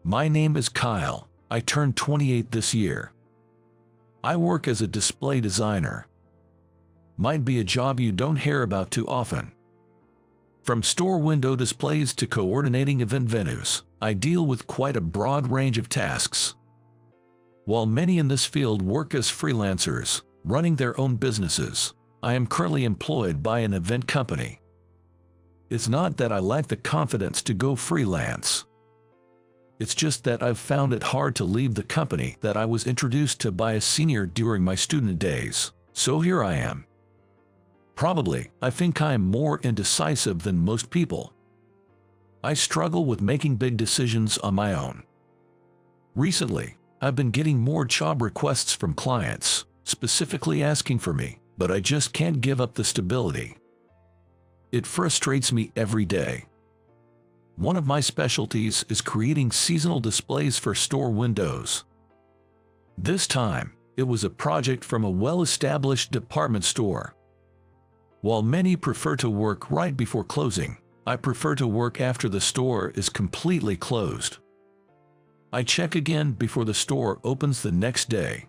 My name is Kyle. I turned 28 this year. I work as a display designer. Might be a job you don't hear about too often. From store window displays to coordinating event venues, I deal with quite a broad range of tasks. While many in this field work as freelancers, running their own businesses, I am currently employed by an event company. It's not that I lack the confidence to go freelance. It's just that I've found it hard to leave the company that I was introduced to by a senior during my student days, so here I am. Probably, I think I am more indecisive than most people. I struggle with making big decisions on my own. Recently, I've been getting more job requests from clients, specifically asking for me, but I just can't give up the stability. It frustrates me every day. One of my specialties is creating seasonal displays for store windows. This time, it was a project from a well-established department store. While many prefer to work right before closing, I prefer to work after the store is completely closed. I check again before the store opens the next day.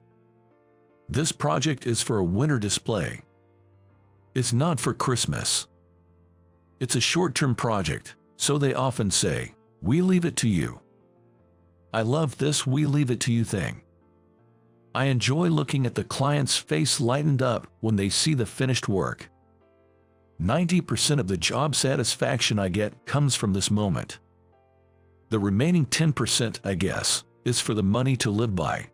This project is for a winter display. It's not for Christmas. It's a short-term project, so they often say, "We leave it to you." I love this "we leave it to you" thing. I enjoy looking at the client's face lightened up when they see the finished work. 90% of the job satisfaction I get comes from this moment. The remaining 10%, I guess, is for the money to live by.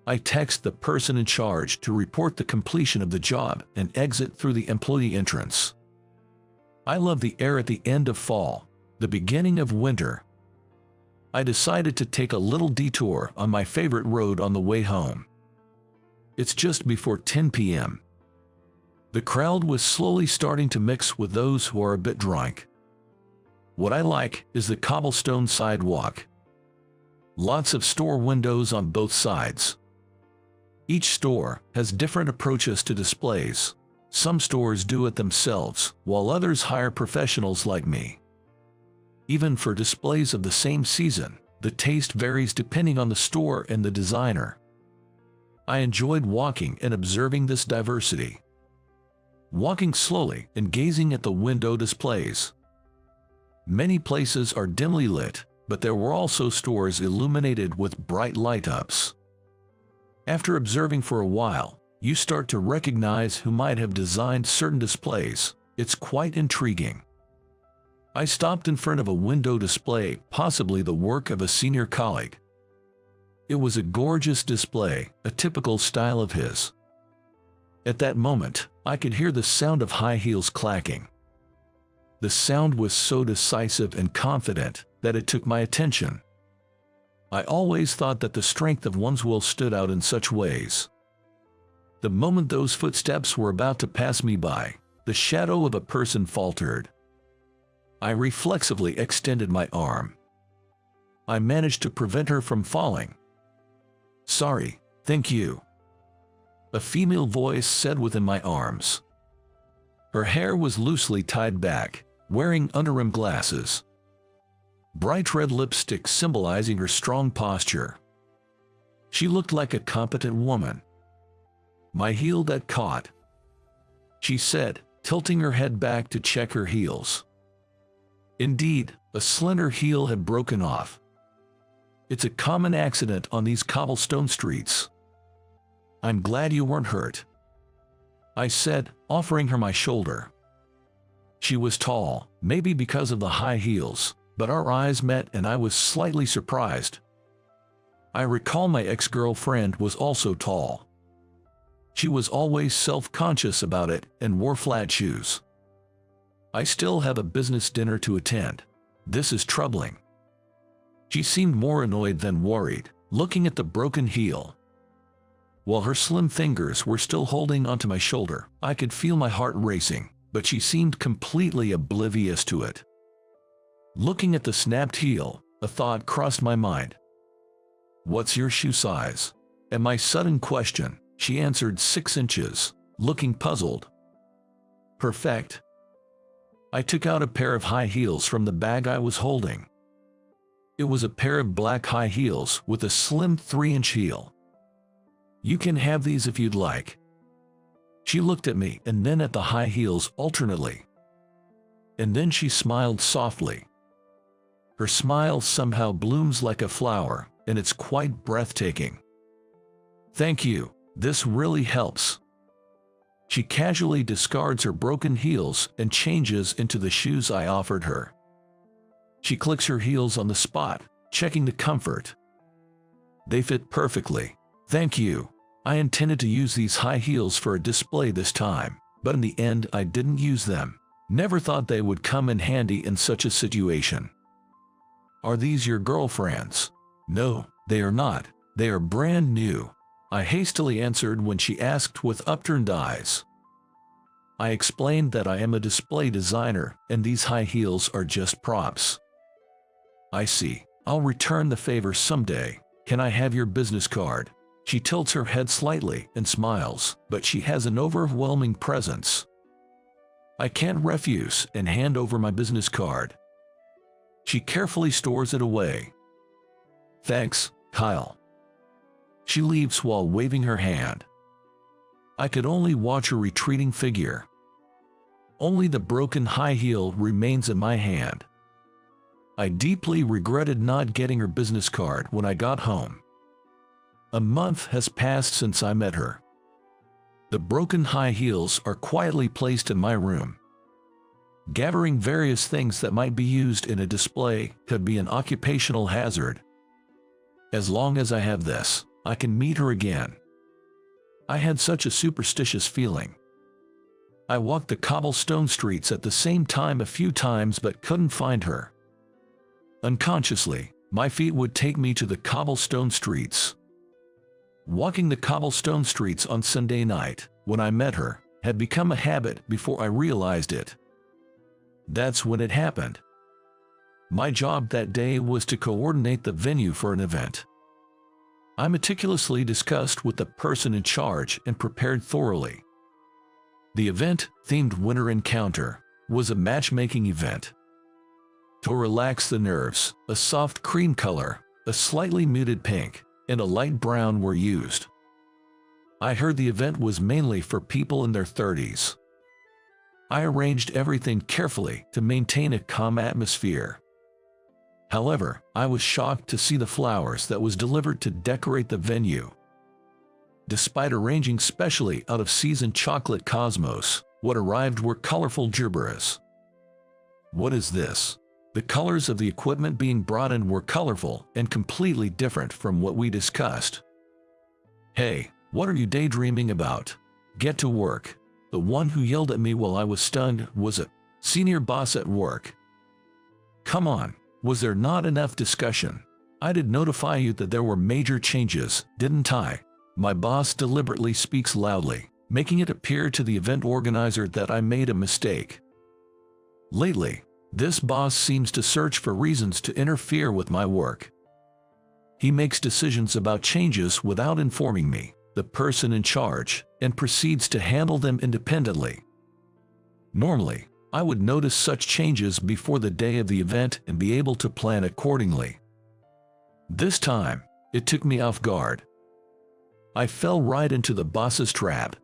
I text the person in charge to report the completion of the job and exit through the employee entrance. I love the air at the end of fall, the beginning of winter. I decided to take a little detour on my favorite road on the way home. It's just before 10 p.m. The crowd was slowly starting to mix with those who are a bit drunk. What I like is the cobblestone sidewalk. Lots of store windows on both sides. Each store has different approaches to displays. Some stores do it themselves, while others hire professionals like me. Even for displays of the same season, the taste varies depending on the store and the designer. I enjoyed walking and observing this diversity. Walking slowly and gazing at the window displays. Many places are dimly lit, but there were also stores illuminated with bright light-ups. After observing for a while, you start to recognize who might have designed certain displays. It's quite intriguing. I stopped in front of a window display, possibly the work of a senior colleague. It was a gorgeous display, a typical style of his. At that moment, I could hear the sound of high heels clacking. The sound was so decisive and confident that it took my attention. I always thought that the strength of one's will stood out in such ways. The moment those footsteps were about to pass me by, the shadow of a person faltered. I reflexively extended my arm. I managed to prevent her from falling. "Sorry, thank you," a female voice said within my arms. Her hair was loosely tied back, wearing under-rim glasses. Bright red lipstick symbolizing her strong posture. She looked like a competent woman. "My heel that caught," she said, tilting her head back to check her heels. Indeed, a slender heel had broken off. It's a common accident on these cobblestone streets. "I'm glad you weren't hurt," I said, offering her my shoulder. She was tall, maybe because of the high heels, but our eyes met and I was slightly surprised. I recall my ex-girlfriend was also tall. She was always self-conscious about it and wore flat shoes. "I still have a business dinner to attend. This is troubling." She seemed more annoyed than worried, looking at the broken heel. While her slim fingers were still holding onto my shoulder, I could feel my heart racing, but she seemed completely oblivious to it. Looking at the snapped heel, a thought crossed my mind. "What's your shoe size?" At my sudden question, she answered 6 inches, looking puzzled. "Perfect." I took out a pair of high heels from the bag I was holding. It was a pair of black high heels with a slim 3-inch heel. "You can have these if you'd like." She looked at me and then at the high heels alternately. And then she smiled softly. Her smile somehow blooms like a flower, and it's quite breathtaking. "Thank you, this really helps." She casually discards her broken heels and changes into the shoes I offered her. She clicks her heels on the spot, checking the comfort. "They fit perfectly. Thank you. I intended to use these high heels for a display this time, but in the end I didn't use them. Never thought they would come in handy in such a situation." "Are these your girlfriend's?" "No, they are not. They are brand new," I hastily answered when she asked with upturned eyes. I explained that I am a display designer and these high heels are just props. "I see. I'll return the favor someday. Can I have your business card?" She tilts her head slightly and smiles, but she has an overwhelming presence. I can't refuse and hand over my business card. She carefully stores it away. "Thanks, Kyle." She leaves while waving her hand. I could only watch her retreating figure. Only the broken high heel remains in my hand. I deeply regretted not getting her business card when I got home. A month has passed since I met her. The broken high heels are quietly placed in my room. Gathering various things that might be used in a display could be an occupational hazard. As long as I have this, I can meet her again. I had such a superstitious feeling. I walked the cobblestone streets at the same time a few times but couldn't find her. Unconsciously, my feet would take me to the cobblestone streets. Walking the cobblestone streets on Sunday night, when I met her, had become a habit before I realized it. That's when it happened. My job that day was to coordinate the venue for an event. I meticulously discussed with the person in charge and prepared thoroughly. The event, themed Winter Encounter, was a matchmaking event. To relax the nerves, a soft cream color, a slightly muted pink, and a light brown were used. I heard the event was mainly for people in their 30s. I arranged everything carefully to maintain a calm atmosphere. However, I was shocked to see the flowers that was delivered to decorate the venue. Despite arranging specially out of season chocolate cosmos, what arrived were colorful gerberas. What is this? The colors of the equipment being brought in were colorful and completely different from what we discussed. "Hey, what are you daydreaming about? Get to work." The one who yelled at me while I was stunned was a senior boss at work. "Come on, was there not enough discussion? I did notify you that there were major changes, didn't I?" My boss deliberately speaks loudly, making it appear to the event organizer that I made a mistake. Lately, this boss seems to search for reasons to interfere with my work. He makes decisions about changes without informing me, the person in charge, and proceeds to handle them independently. Normally, I would notice such changes before the day of the event and be able to plan accordingly. This time, it took me off guard. I fell right into the boss's trap.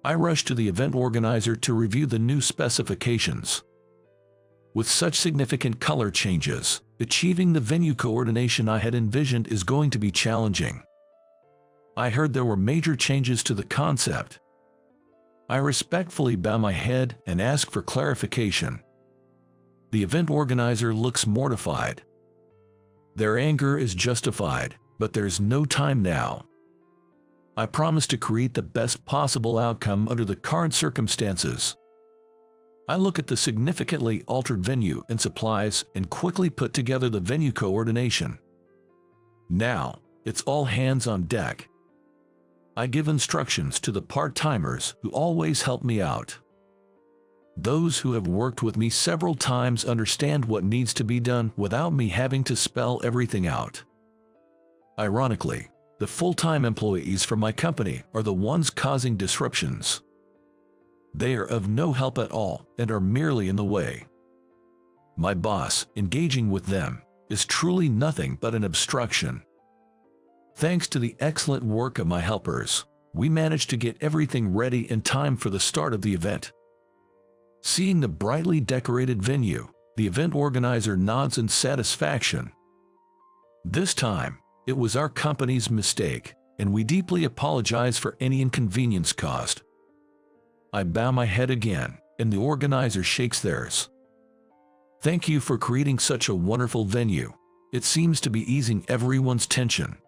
I rushed to the event organizer to review the new specifications. With such significant color changes, achieving the venue coordination I had envisioned is going to be challenging. I heard there were major changes to the concept. I respectfully bow my head and ask for clarification. The event organizer looks mortified. Their anger is justified, but there's no time now. I promise to create the best possible outcome under the current circumstances. I look at the significantly altered venue and supplies and quickly put together the venue coordination. Now, it's all hands on deck. I give instructions to the part-timers who always help me out. Those who have worked with me several times understand what needs to be done without me having to spell everything out. Ironically, the full-time employees from my company are the ones causing disruptions. They are of no help at all and are merely in the way. My boss, engaging with them, is truly nothing but an obstruction. Thanks to the excellent work of my helpers, we managed to get everything ready in time for the start of the event. Seeing the brightly decorated venue, the event organizer nods in satisfaction. This time, it was our company's mistake, and we deeply apologize for any inconvenience caused. I bow my head again, and the organizer shakes theirs. Thank you for creating such a wonderful venue. It seems to be easing everyone's tension.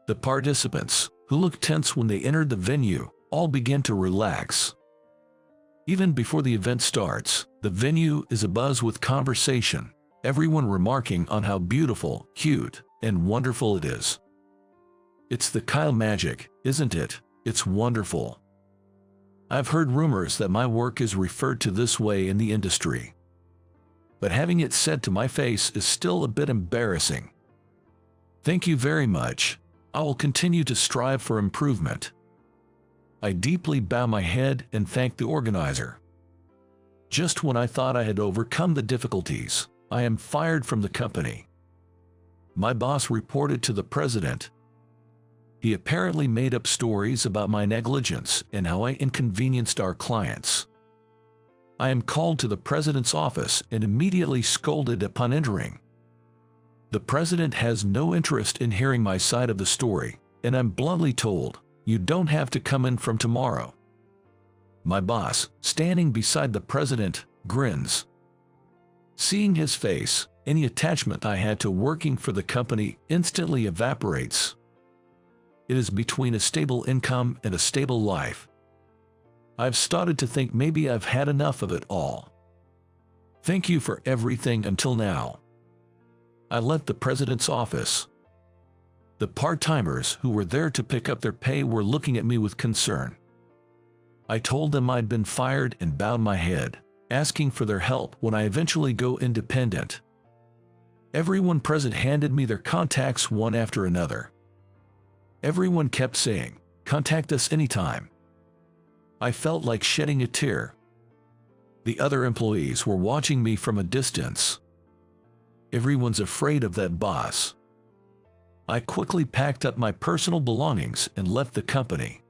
The participants, who looked tense when they entered the venue, all began to relax. Even before the event starts, the venue is abuzz with conversation, everyone remarking on how beautiful, cute, and wonderful it is. It's the Kyle magic, isn't it? It's wonderful. I've heard rumors that my work is referred to this way in the industry. But having it said to my face is still a bit embarrassing. Thank you very much. I will continue to strive for improvement. I deeply bow my head and thank the organizer. Just when I thought I had overcome the difficulties, I am fired from the company. My boss reported to the president. He apparently made up stories about my negligence and how I inconvenienced our clients. I am called to the president's office and immediately scolded upon entering. The president has no interest in hearing my side of the story, and I'm bluntly told, you don't have to come in from tomorrow. My boss, standing beside the president, grins. Seeing his face, any attachment I had to working for the company instantly evaporates. It is between a stable income and a stable life. I've started to think maybe I've had enough of it all. Thank you for everything until now. I left the president's office. The part-timers who were there to pick up their pay were looking at me with concern. I told them I'd been fired and bowed my head, asking for their help when I eventually go independent. Everyone present handed me their contacts one after another. Everyone kept saying, "Contact us anytime." I felt like shedding a tear. The other employees were watching me from a distance. Everyone's afraid of that boss. I quickly packed up my personal belongings and left the company.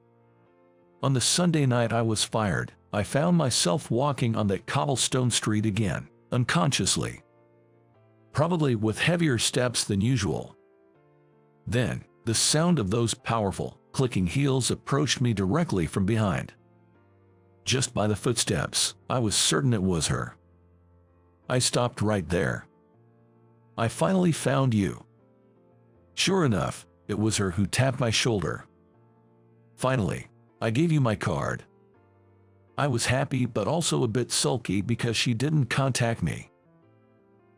On the Sunday night I was fired, I found myself walking on that cobblestone street again, unconsciously. Probably with heavier steps than usual. Then, the sound of those powerful, clicking heels approached me directly from behind. Just by the footsteps, I was certain it was her. I stopped right there. I finally found you. Sure enough, it was her who tapped my shoulder. Finally, I gave you my card. I was happy but also a bit sulky because she didn't contact me.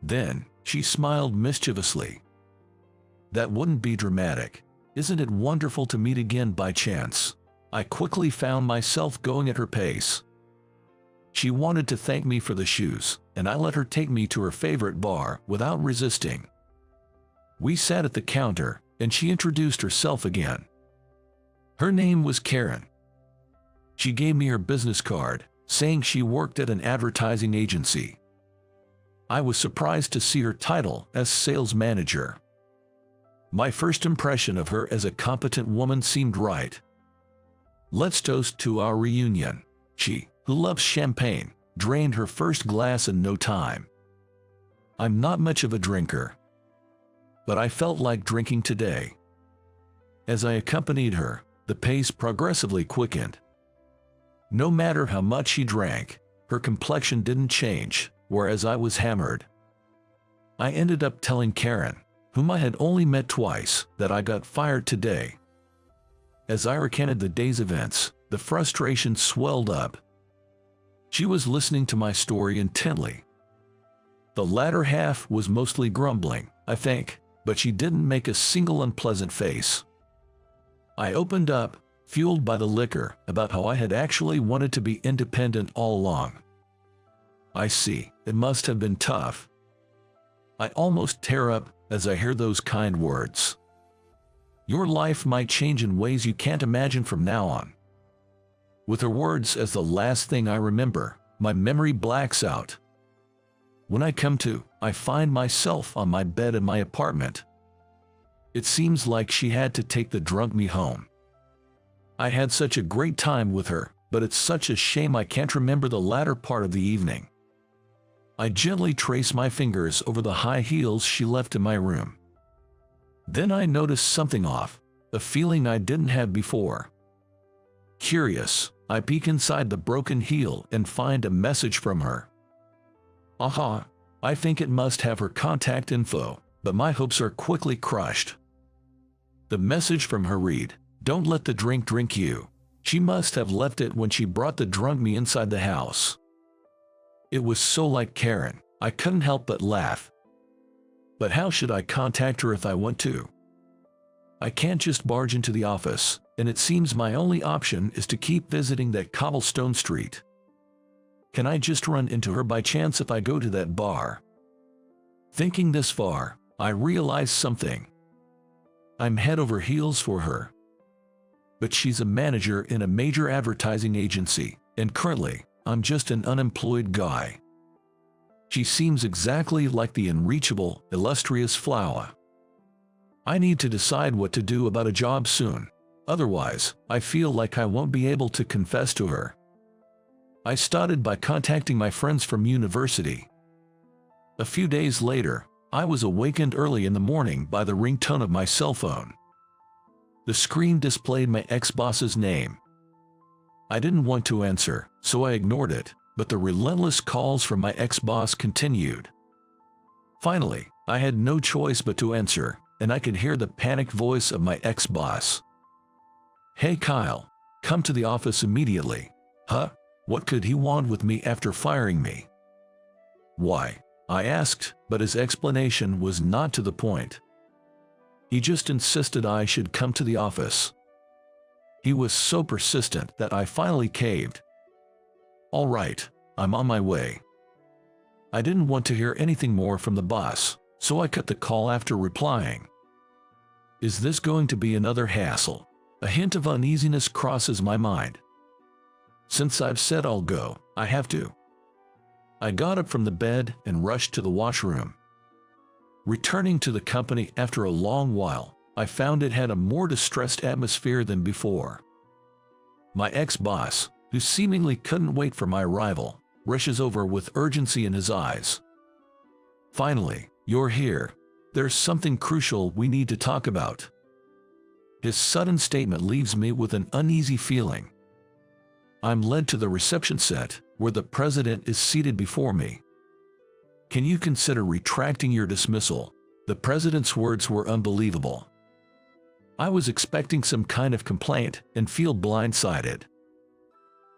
Then, she smiled mischievously. That wouldn't be dramatic. Isn't it wonderful to meet again by chance? I quickly found myself going at her pace. She wanted to thank me for the shoes, and I let her take me to her favorite bar without resisting. We sat at the counter, and she introduced herself again. Her name was Karen. She gave me her business card, saying she worked at an advertising agency. I was surprised to see her title as sales manager. My first impression of her as a competent woman seemed right. Let's toast to our reunion. She, who loves champagne, drained her first glass in no time. I'm not much of a drinker, but I felt like drinking today. As I accompanied her, the pace progressively quickened. No matter how much she drank, her complexion didn't change, whereas I was hammered. I ended up telling Karen, whom I had only met twice, that I got fired today. As I recanted the day's events, the frustration swelled up. She was listening to my story intently. The latter half was mostly grumbling, I think, but she didn't make a single unpleasant face. I opened up, fueled by the liquor, about how I had actually wanted to be independent all along. I see, it must have been tough. I almost tear up as I hear those kind words. Your life might change in ways you can't imagine from now on. With her words as the last thing I remember, my memory blacks out. When I come to, I find myself on my bed in my apartment. It seems like she had to take the drunk me home. I had such a great time with her, but it's such a shame I can't remember the latter part of the evening. I gently trace my fingers over the high heels she left in my room. Then I notice something off, a feeling I didn't have before. Curious, I peek inside the broken heel and find a message from her. Aha, I think it must have her contact info, but my hopes are quickly crushed. The message from her read, "Don't let the drink drink you." She must have left it when she brought the drunk me inside the house. It was so like Karen, I couldn't help but laugh. But how should I contact her if I want to? I can't just barge into the office, and it seems my only option is to keep visiting that cobblestone street. Can I just run into her by chance if I go to that bar? Thinking this far, I realize something. I'm head over heels for her. But she's a manager in a major advertising agency, and currently, I'm just an unemployed guy. She seems exactly like the unreachable, illustrious flower. I need to decide what to do about a job soon. Otherwise, I feel like I won't be able to confess to her. I started by contacting my friends from university. A few days later, I was awakened early in the morning by the ringtone of my cell phone. The screen displayed my ex-boss's name. I didn't want to answer, so I ignored it, but the relentless calls from my ex-boss continued. Finally, I had no choice but to answer, and I could hear the panicked voice of my ex-boss. "Hey Kyle, come to the office immediately." Huh? What could he want with me after firing me? Why? I asked, but his explanation was not to the point. He just insisted I should come to the office. He was so persistent that I finally caved. All right, I'm on my way. I didn't want to hear anything more from the boss, so I cut the call after replying. Is this going to be another hassle? A hint of uneasiness crosses my mind. Since I've said I'll go, I have to. I got up from the bed and rushed to the washroom. Returning to the company after a long while, I found it had a more distressed atmosphere than before. My ex-boss, who seemingly couldn't wait for my arrival, rushes over with urgency in his eyes. "Finally, you're here. There's something crucial we need to talk about." His sudden statement leaves me with an uneasy feeling. I'm led to the reception set, where the president is seated before me. "Can you consider retracting your dismissal?" The president's words were unbelievable. I was expecting some kind of complaint and feel blindsided.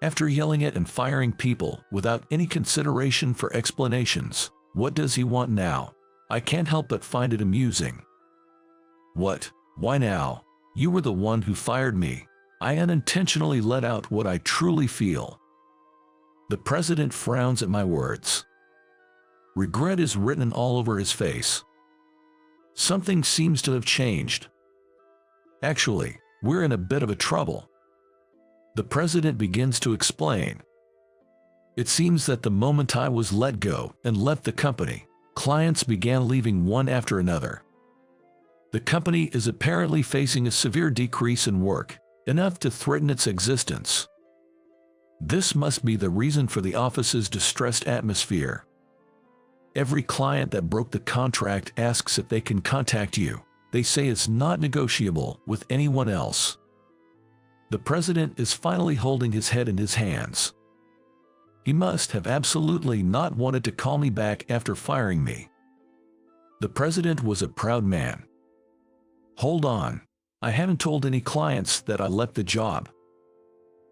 After yelling at and firing people without any consideration for explanations, what does he want now? I can't help but find it amusing. "What? Why now? You were the one who fired me." I unintentionally let out what I truly feel. The president frowns at my words. Regret is written all over his face. Something seems to have changed. "Actually, we're in a bit of a trouble." The president begins to explain. "It seems that the moment I was let go and left the company, clients began leaving one after another. The company is apparently facing a severe decrease in work, enough to threaten its existence. This must be the reason for the office's distressed atmosphere. Every client that broke the contract asks if they can contact you. They say it's not negotiable with anyone else." The president is finally holding his head in his hands. He must have absolutely not wanted to call me back after firing me. The president was a proud man. "Hold on. I haven't told any clients that I left the job.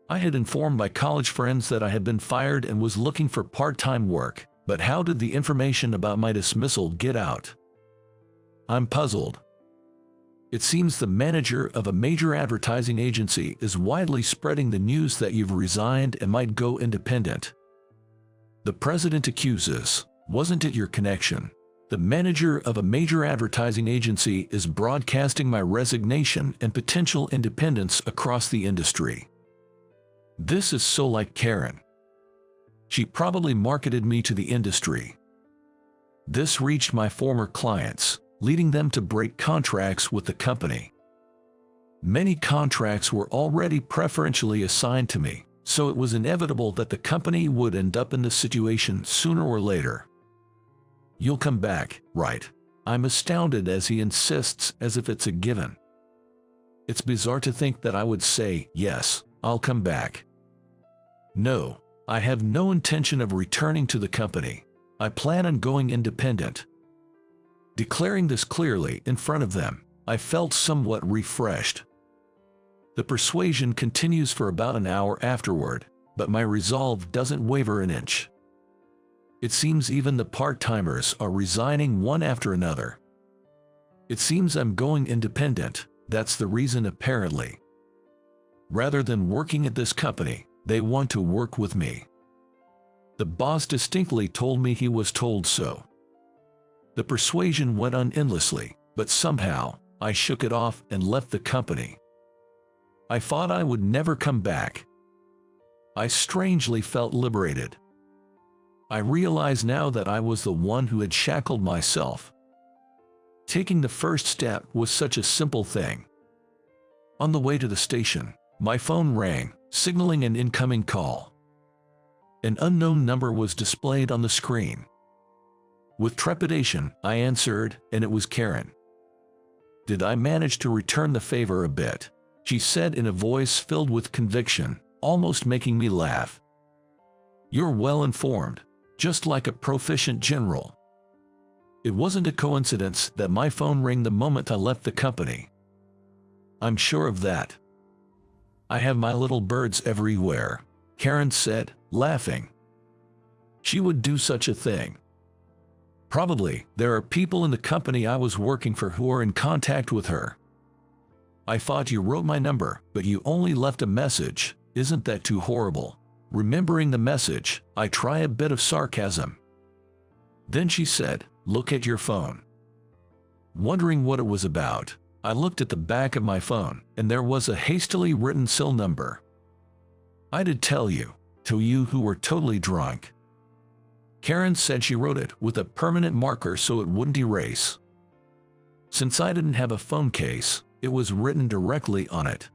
I had informed my college friends that I had been fired and was looking for part-time work, but how did the information about my dismissal get out? I'm puzzled. It seems the manager of a major advertising agency is widely spreading the news that you've resigned and might go independent." The president accuses, "Wasn't it your connection? The manager of a major advertising agency is broadcasting my resignation and potential independence across the industry. This is so like Karen. She probably marketed me to the industry." This reached my former clients, leading them to break contracts with the company. Many contracts were already preferentially assigned to me, so it was inevitable that the company would end up in this situation sooner or later. "You'll come back, right?" I'm astounded as he insists as if it's a given. It's bizarre to think that I would say, "Yes, I'll come back." No, I have no intention of returning to the company. I plan on going independent. Declaring this clearly in front of them, I felt somewhat refreshed. The persuasion continues for about an hour afterward, but my resolve doesn't waver an inch. It seems even the part-timers are resigning one after another. It seems I'm going independent, that's the reason apparently. Rather than working at this company, they want to work with me. The boss distinctly told me he was told so. The persuasion went on endlessly, but somehow, I shook it off and left the company. I thought I would never come back. I strangely felt liberated. I realize now that I was the one who had shackled myself. Taking the first step was such a simple thing. On the way to the station, my phone rang, signaling an incoming call. An unknown number was displayed on the screen. With trepidation, I answered, and it was Karen. "Did I manage to return the favor a bit?" she said in a voice filled with conviction, almost making me laugh. "You're well informed, just like a proficient general." It wasn't a coincidence that my phone rang the moment I left the company. I'm sure of that. "I have my little birds everywhere," Karen said, laughing. She would do such a thing. Probably, there are people in the company I was working for who are in contact with her. "I thought you wrote my number, but you only left a message. Isn't that too horrible?" Remembering the message, I try a bit of sarcasm. Then she said, "Look at your phone." Wondering what it was about, I looked at the back of my phone, and there was a hastily written cell number. "I did tell you, to you who were totally drunk." Karen said she wrote it with a permanent marker so it wouldn't erase. Since I didn't have a phone case, it was written directly on it.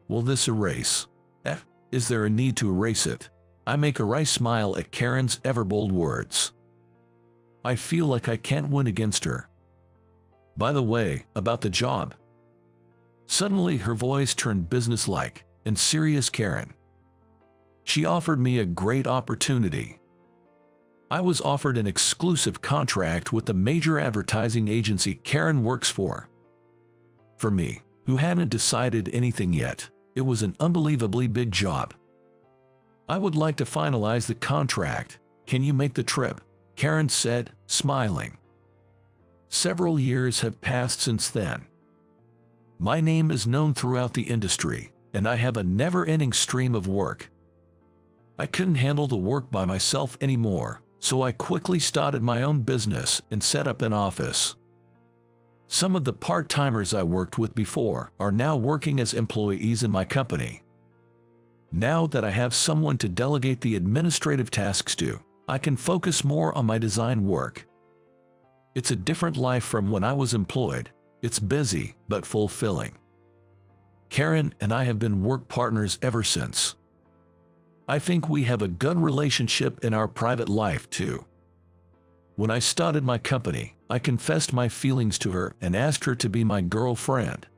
Will this erase? Is there a need to erase it? I make a wry smile at Karen's ever-bold words. I feel like I can't win against her. "By the way, about the job." Suddenly her voice turned businesslike and serious. Karen. She offered me a great opportunity. I was offered an exclusive contract with the major advertising agency Karen works for. For me, who hadn't decided anything yet, it was an unbelievably big job. "I would like to finalize the contract. Can you make the trip?" Karen said, smiling. Several years have passed since then. My name is known throughout the industry, and I have a never-ending stream of work. I couldn't handle the work by myself anymore, so I quickly started my own business and set up an office. Some of the part-timers I worked with before are now working as employees in my company. Now that I have someone to delegate the administrative tasks to, I can focus more on my design work. It's a different life from when I was employed. It's busy, but fulfilling. Karen and I have been work partners ever since. I think we have a good relationship in our private life too. When I started my company, I confessed my feelings to her and asked her to be my girlfriend.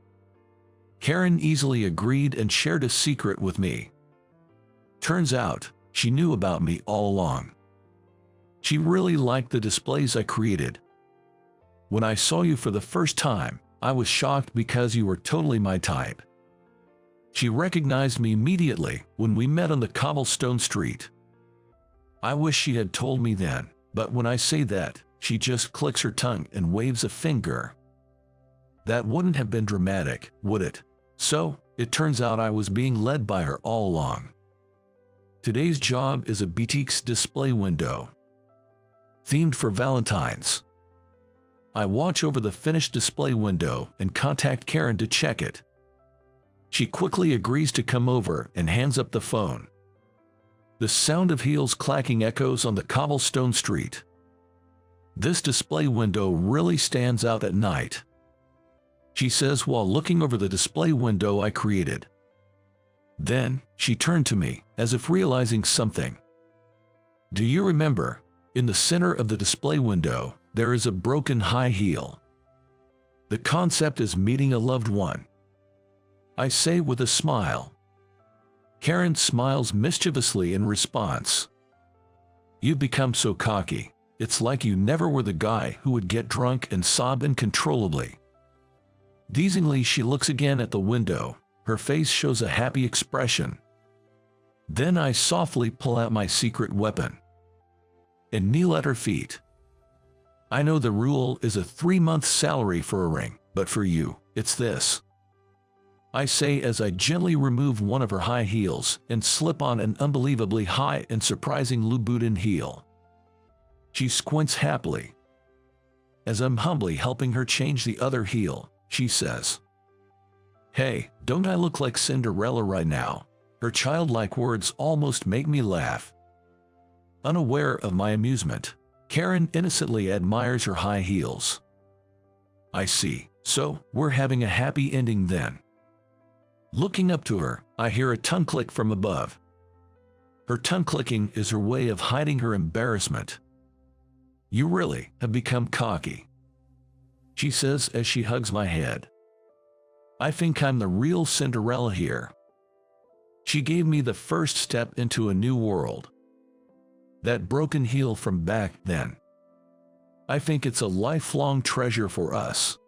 Karen easily agreed and shared a secret with me. Turns out, she knew about me all along. She really liked the displays I created. "When I saw you for the first time, I was shocked because you were totally my type." She recognized me immediately when we met on the cobblestone street. I wish she had told me then, but when I say that, she just clicks her tongue and waves a finger. That wouldn't have been dramatic, would it? So, it turns out I was being led by her all along. Today's job is a boutique's display window, themed for Valentine's. I watch over the finished display window and contact Karen to check it. She quickly agrees to come over and hands up the phone. The sound of heels clacking echoes on the cobblestone street. This display window really stands out at night," she says while looking over the display window I created. Then, she turned to me, as if realizing something. "Do you remember, in the center of the display window, there is a broken high heel. The concept is meeting a loved one," I say with a smile. Karen smiles mischievously in response. "You've become so cocky. It's like you never were the guy who would get drunk and sob uncontrollably." Teasingly, she looks again at the window. Her face shows a happy expression. Then I softly pull out my secret weapon and kneel at her feet. "I know the rule is a 3-month salary for a ring, but for you, it's this," I say as I gently remove one of her high heels and slip on an unbelievably high and surprising Louboutin heel. She squints happily. As I'm humbly helping her change the other heel, she says, "Hey, don't I look like Cinderella right now?" Her childlike words almost make me laugh. Unaware of my amusement, Karen innocently admires her high heels. I see, so we're having a happy ending then. Looking up to her, I hear a tongue click from above. Her tongue clicking is her way of hiding her embarrassment. "You really have become cocky," she says as she hugs my head. "I think I'm the real Cinderella here." She gave me the first step into a new world. That broken heel from back then. I think it's a lifelong treasure for us.